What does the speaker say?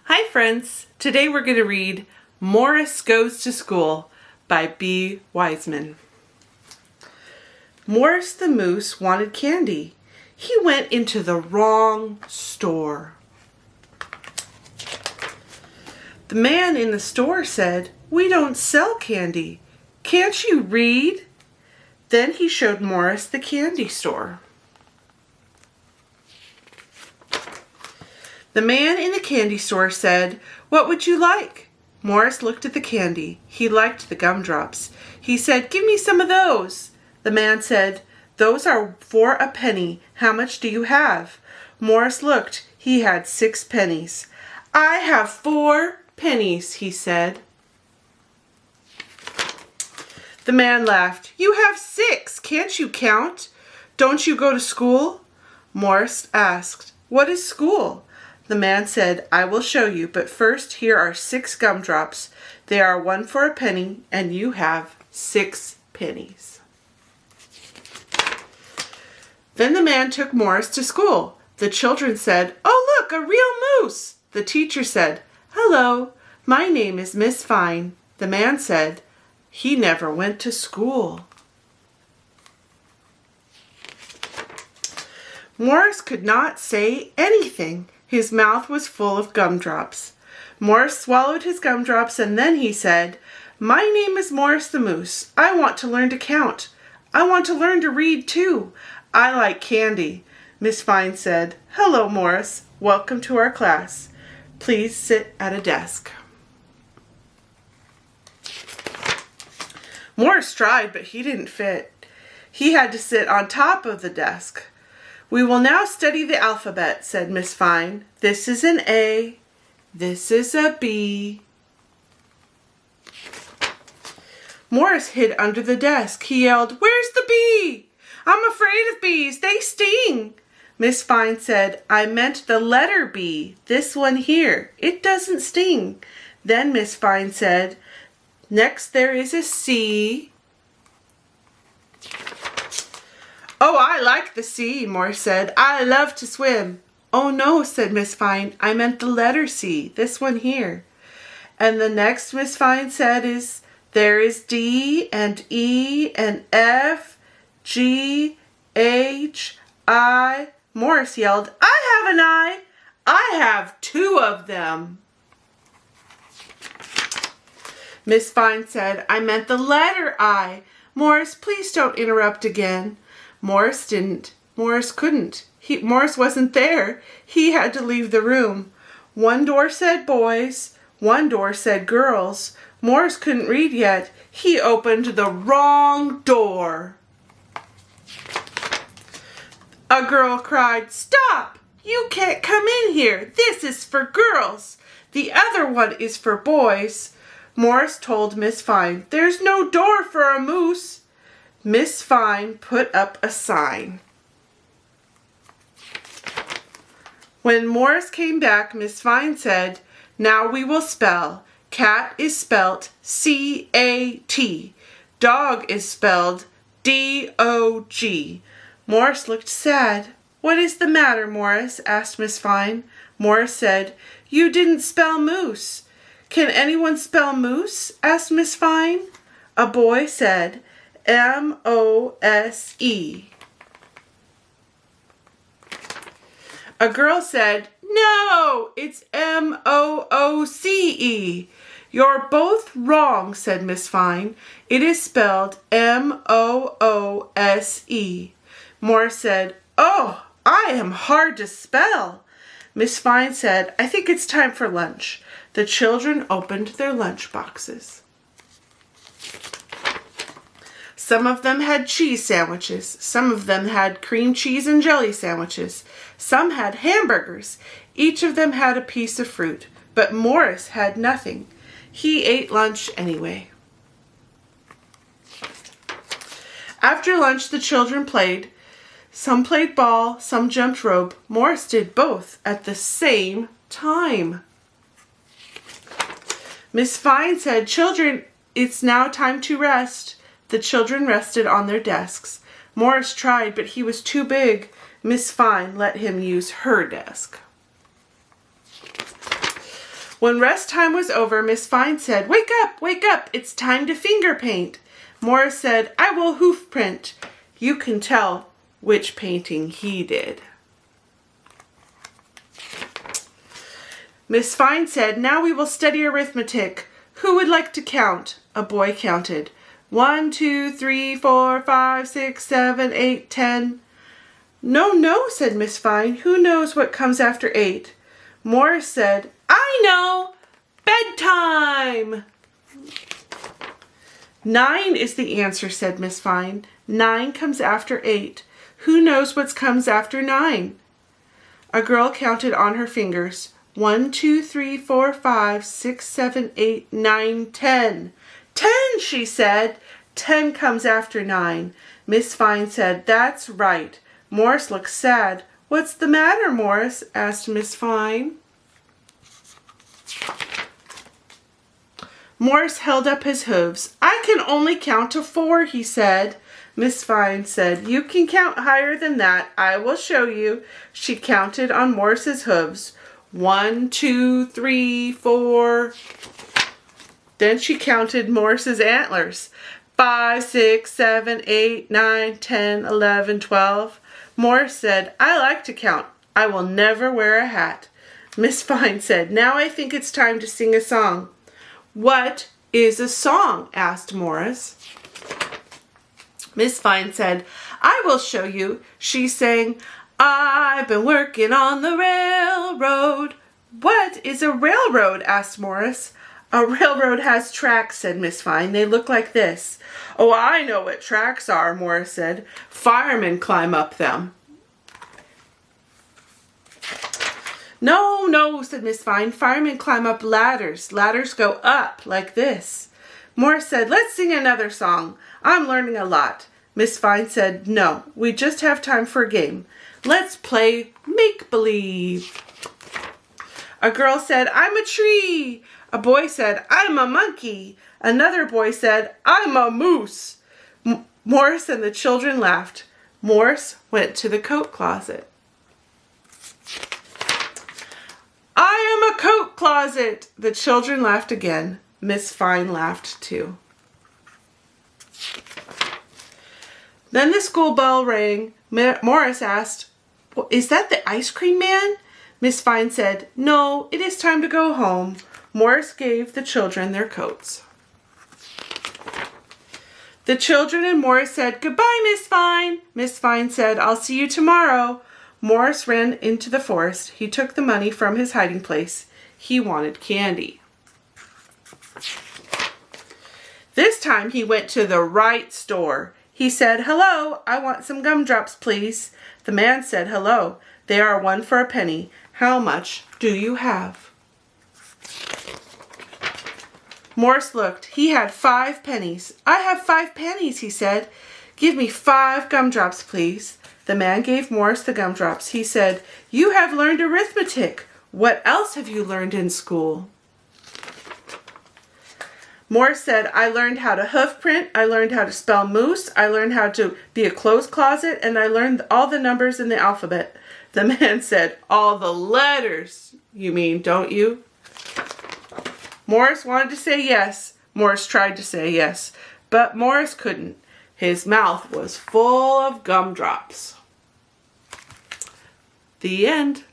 Hi friends! Today we're going to read Morris Goes to School by B. Wiseman. Morris the moose wanted candy. He went into the wrong store. The man in the store said, "We don't sell candy. Can't you read?" Then he showed Morris the candy store. The man in the candy store said, "What would you like?" Morris looked at the candy. He liked the gumdrops. He said, "Give me some of those." The man said, "Those are for a penny. How much do you have?" Morris looked. He had 6 pennies. "I have 4 pennies," he said. The man laughed. "You have 6. Can't you count? Don't you go to school?" Morris asked, "What is school?" The man said, "I will show you, but first here are 6 gumdrops. They are 1 for a penny, and you have 6 pennies." Then the man took Morris to school. The children said, "Oh, look, a real moose!" The teacher said, "Hello, my name is Miss Fine." The man said, he never went to school. Morris could not say anything. His mouth was full of gumdrops. Morris swallowed his gumdrops and then he said, "My name is Morris the Moose. I want to learn to count. I want to learn to read too. I like candy." Miss Fine said, "Hello, Morris. Welcome to our class. Please sit at a desk." Morris tried, but he didn't fit. He had to sit on top of the desk. "We will now study the alphabet," said Miss Fine. "This is an A. This is a B." Morris hid under the desk. He yelled, "Where's the bee? I'm afraid of bees. They sting." Miss Fine said, "I meant the letter B. This one here. It doesn't sting." Then Miss Fine said, "Next there is a C." "Oh, I like the sea," Morris said. "I love to swim." "Oh no," said Miss Fine. "I meant the letter C, this one here." And the next Miss Fine said is, "There is D and E and F, G, H, I." Morris yelled, "I have an I. I have 2 of them." Miss Fine said, "I meant the letter I." "Morris, please don't interrupt again." Morris didn't. Morris couldn't. Morris wasn't there. He had to leave the room. One door said boys. One door said girls. Morris couldn't read yet. He opened the wrong door. A girl cried, "Stop! You can't come in here. This is for girls. The other one is for boys." Morris told Miss Fine, "There's no door for a moose." Miss Fine put up a sign. When Morris came back, Miss Fine said, "Now we will spell. Cat is spelt C-A-T. Dog is spelled D-O-G. Morris looked sad. "What is the matter, Morris?" asked Miss Fine. Morris said, "You didn't spell moose." "Can anyone spell moose?" asked Miss Fine. A boy said, M-O-S-E. A girl said, "No, it's M-O-O-C-E." "You're both wrong," said Miss Fine. "It is spelled M-O-O-S-E." Morris said, "Oh, I am hard to spell." Miss Fine said, "I think it's time for lunch." The children opened their lunch boxes. Some of them had cheese sandwiches. Some of them had cream cheese and jelly sandwiches. Some had hamburgers. Each of them had a piece of fruit. But Morris had nothing. He ate lunch anyway. After lunch, the children played. Some played ball, some jumped rope. Morris did both at the same time. Miss Fine said, "Children, it's now time to rest." The children rested on their desks. Morris tried, but he was too big. Miss Fine let him use her desk. When rest time was over, Miss Fine said, wake up, it's time to finger paint. Morris said, I will hoof print. You can tell which painting he did. Miss Fine said, now we will study arithmetic. Who would like to count? A boy counted. 1, 2, 3, 4, 5, 6, 7, 8, 10. No, said Miss Fine. Who knows what comes after 8? Morris said, I know! Bedtime! 9 is the answer, said Miss Fine. 9 comes after 8. Who knows what comes after 9? A girl counted on her fingers. 1, 2, 3, 4, 5, 6, 7, 8, 9, 10. 10, she said. 10 comes after 9. Miss Fine said, that's right. Morris looked sad. What's the matter, Morris? Asked Miss Fine. Morris held up his hooves. I can only count to 4, he said. Miss Fine said, you can count higher than that. I will show you. She counted on Morris's hooves. 1, 2, 3, 4. Then she counted Morris's antlers. 5, 6, 7, 8, 9, 10, 11, 12. Morris said, I like to count. I will never wear a hat. Miss Fine said, now I think it's time to sing a song. What is a song? Asked Morris. Miss Fine said, I will show you. She sang, I've been working on the railroad. What is a railroad? Asked Morris. A railroad has tracks, said Miss Fine. They look like this. Oh, I know what tracks are, Morris said. Firemen climb up them. No, said Miss Fine. Firemen climb up ladders. Ladders go up like this. Morris said, let's sing another song. I'm learning a lot. Miss Fine said, no, we just have time for a game. Let's play make-believe. A girl said, I'm a tree. A boy said, I'm a monkey. Another boy said, I'm a moose. Morris and the children laughed. Morris went to the coat closet. I am a coat closet. The children laughed again. Miss Fine laughed too. Then the school bell rang. Morris asked, is that the ice cream man? Miss Fine said, no, it is time to go home. Morris gave the children their coats. The children and Morris said, goodbye, Miss Fine. Miss Fine said, I'll see you tomorrow. Morris ran into the forest. He took the money from his hiding place. He wanted candy. This time he went to the right store. He said, hello, I want some gumdrops, please. The man said, hello, they are 1 for a penny. How much do you have? Morris looked. He had 5 pennies. I have 5 pennies, he said. Give me 5 gumdrops, please. The man gave Morris the gumdrops. He said, you have learned arithmetic. What else have you learned in school? Morris said, I learned how to hoof print, I learned how to spell moose, I learned how to be a clothes closet, and I learned all the numbers in the alphabet. The man said, all the letters, you mean, don't you? Morris wanted to say yes. Morris tried to say yes, but Morris couldn't. His mouth was full of gumdrops. The end.